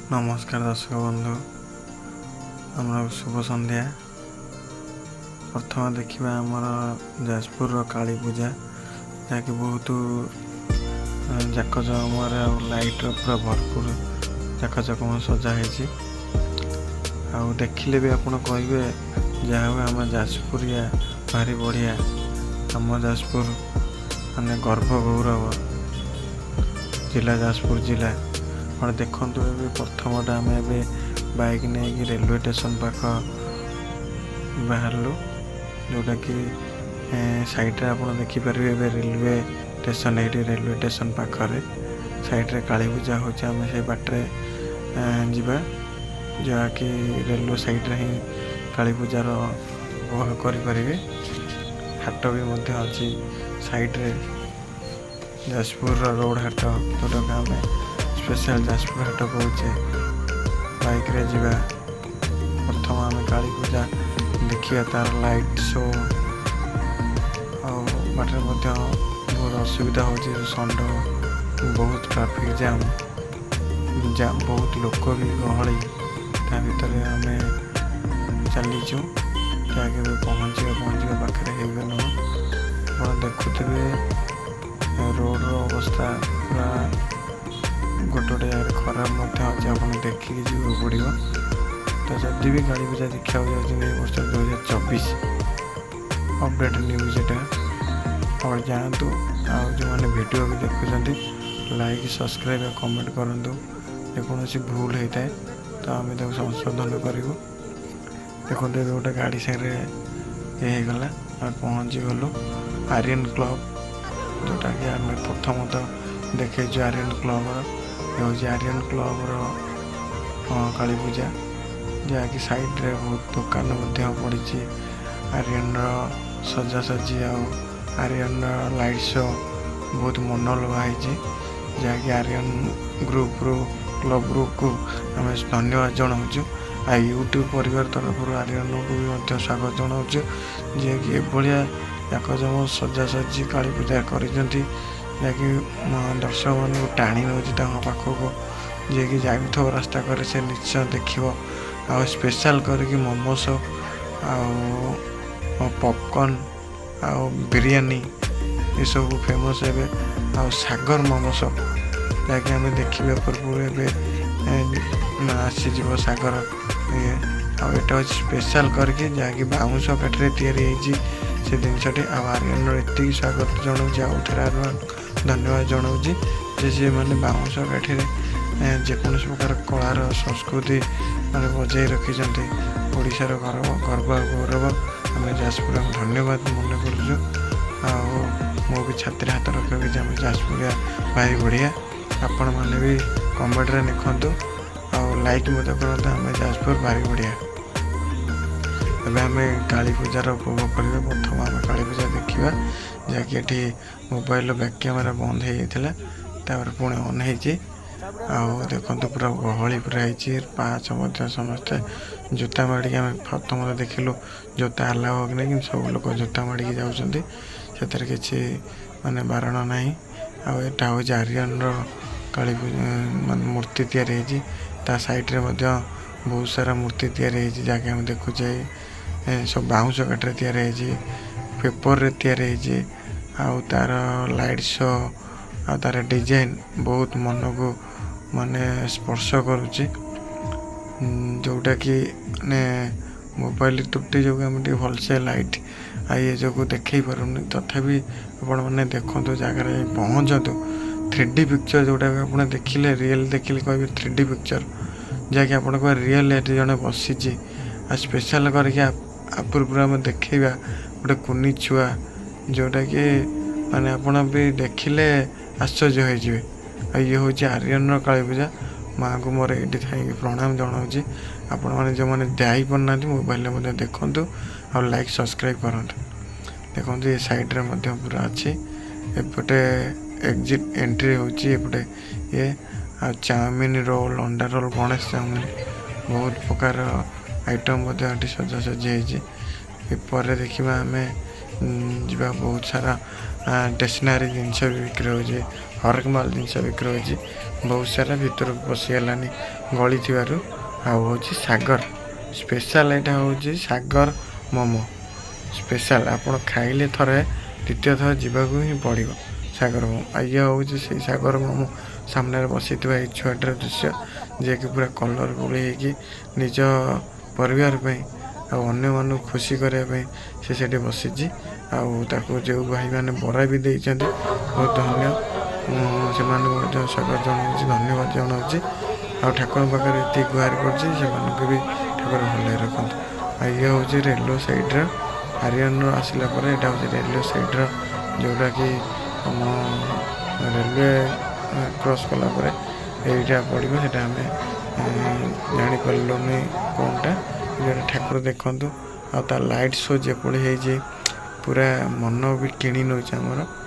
नमस्कार दर्शक बंधु आम शुभ संध्या। प्रथम देखा आमर जाजपुर काली पूजा जहाँकि बहुत जाकजम लाइट पूरा भरपूर जाकजम सजाही देखिले भी आपड़ कहे जहाँ हूँ आम जाजपुरिया भारी बढ़िया आम जाजपुर माने गर्व गौरव जिला जाजपुर जिला। और देखु प्रथम आम बाइक नहीं रेलवे स्टेशन पाख बाहरलु जोटा कि साइड्रे आप देखिपारे रेलवे स्टेशन ये रेलवे स्टेशन पाखे साइड्रे काली पूजा हो बाटे जावा जहाँकि रेलवे साइड्रे ही काली पूजार उपभोग करें। हाट भी अच्छी साइड्रे जाजपुर रोड हाट जोटा आम स्पेशल जाजपुर हाट कहे बाइक रे जीवा। प्रथम आम काली पूजा देखिए तार लाइट शो बाटे बहुत असुविधा हो षंड बहुत ट्रैफिक जाम बहुत लोक भी गहली ता भर आम चलीचु जहाँकि पहुँचा पाखे हो आप देखुवे रोड अवस्था पूरा गोटे जगह खराब अच्छे आप देखिए जीव पड़ो। तो जदि भी काली पूजा देखा जाए वर्ष 2024 अपडेट न्यूज एटा और जातु जो मैंने वीडियो भी देखुं लाइक सब्सक्राइब कमेंट करूँ जेकोसी भूल होता है तो आम संशोधन करूँ। देखो गोटे गाड़ी साइड ये गला पहुँची गलु आर्यन क्लब जोटा कि आम प्रथमतः देखे आर्यन क्लब हूँ आर्यन क्लब काली पूजा जहाँकि साइड्रे बहुत दुकान पड़ी आर्यन सजासजी आर्यन लाइट शो बहुत मन लगे जहाँकि आर्यन ग्रुप क्लब ग्रुप को आम धन्यवाद जनाऊँ आ यूट्यूब परिवार तरफ आर्यन को भी स्वागत जनाऊँ जी कि एभलिया जाकजम सजासजी काली पूजा कर जहाँकि दर्शक मान टाणी नौ पाखक जी कि जाऊ रास्ता कर से निश्चय देखो आ स्पेशल करके मोमोस पॉपकॉर्न आ बिरयानी ये सब फेमस है आ सागर मोमोस जहाँकि आम देखा पूर्व आसीज सागर ये आटा स्पेशल करके जहाँकि बाउंश काठिरे या से जिनसटी आर्यन एति स्वागत जनाऊँ आउ धन्यवाद जनाऊँ जे मैंने बाउंश काठिरे जेकोसी प्रकार कलार संस्कृति मैंने बजाई रखिंट ओडार गर्व गौरव आम जाजपुर धन्यवाद मन करूँ। मु भी छात्र हाथ रखी आम जाजपुरिया भारी बढ़िया आपण मैंने भी कमेंट रे लिखु और लाइक करूँ आम जाजपुर भारी बढ़िया। एवं आम काली पूजार उपभोग करेंगे प्रथम आम काली पूजा देखा जहाँकि ये मोबाइल बैक कैमेरा बंद हो जाता पुणी ऑन हो देखु पूरा गहली पूरा होती पाँच समस्ते जूता माड़ी आम प्रथम देखिलु जूता आला हो कि नहीं सब लोग जूता माड़ी जाऊँच किसी माने बारण ना आटा हूँ आर्यन काली माने मूर्ति तैयारी साइड्रे बहुत सारा मूर्ति तैयारी जहाँकि आम देखुचे सब बाउंश काठरे तैयारी पेपर रे तैयारी तार लाइट शो आ तार डिजाइन बहुत मन को माने स्पर्श करुच्ची जोटा कि माने मोबाइल त्रुटि जो आम भलसे लाइट ये जो देखे पारूनी तथापि आपण मैंने देखु जगार पहुँचतु 3D पिक्चर जोटा आप देखिले रियल देखिले कह 3D पिक्चर जहाँकि आप रियल जड़े बसी स्पेशल करके पूर्व आम देखा गोटे कुनी छुआ जोटा कि माने आपण भी देखिले आश्चर्य हो ये हूँ आर्यन काली पूजा माँ को मोर ये थी प्रणाम जनाऊँ आपण मैंने जो मैंने दे पारना मोबाइल में देखूँ और लाइक सब्सक्राइब करूँ। देखो ये साइड्रे पूरा अच्छी एपटे एग्जिट एंट्री होपटे ये चाउमिन रोल अंडा रोल गणेश चाउमिन बहुत प्रकार आइटम सजासजी होपर देखा आम जा बहुत सारा स्टेशनरी जिनस भी बिक्री हो हरेक माल जिनस बिक्री होती बहुत सारा भितर पशिगलानी गली थी हूँ सागर स्पेशल यहाँ हूँ सागर मोमो स्पेशल आप खाइले थरे द्वितीय थर जावाक ही पड़ो सागर मोमो ये हूँ से सागर मोमो सामने बसी छुआटर दृश्य जे कि पूरा कलरफुल होगी निज परिवार अन्य मानू खुशी करने से बसी जो भाई मैंने बरा भी देते बहुत धन्य से स्वागत जनाऊँ धन्यवाद जनाऊँ आ ठाकुर पाखे ये गुहार कर भी ठाकुर भल रखुद ये हूँ रेलवे सैड्र आर्यन आसला यहाँ हूँ रेलवे सैड्र जोटा कि आम रेलवे क्रॉस कलापर यहीटा पड़ो से आम जापारूनी कौनटा जो ठाकुर देखु आ लाइट शो जेपड़ी पूरा मन भी किणी नौ आमर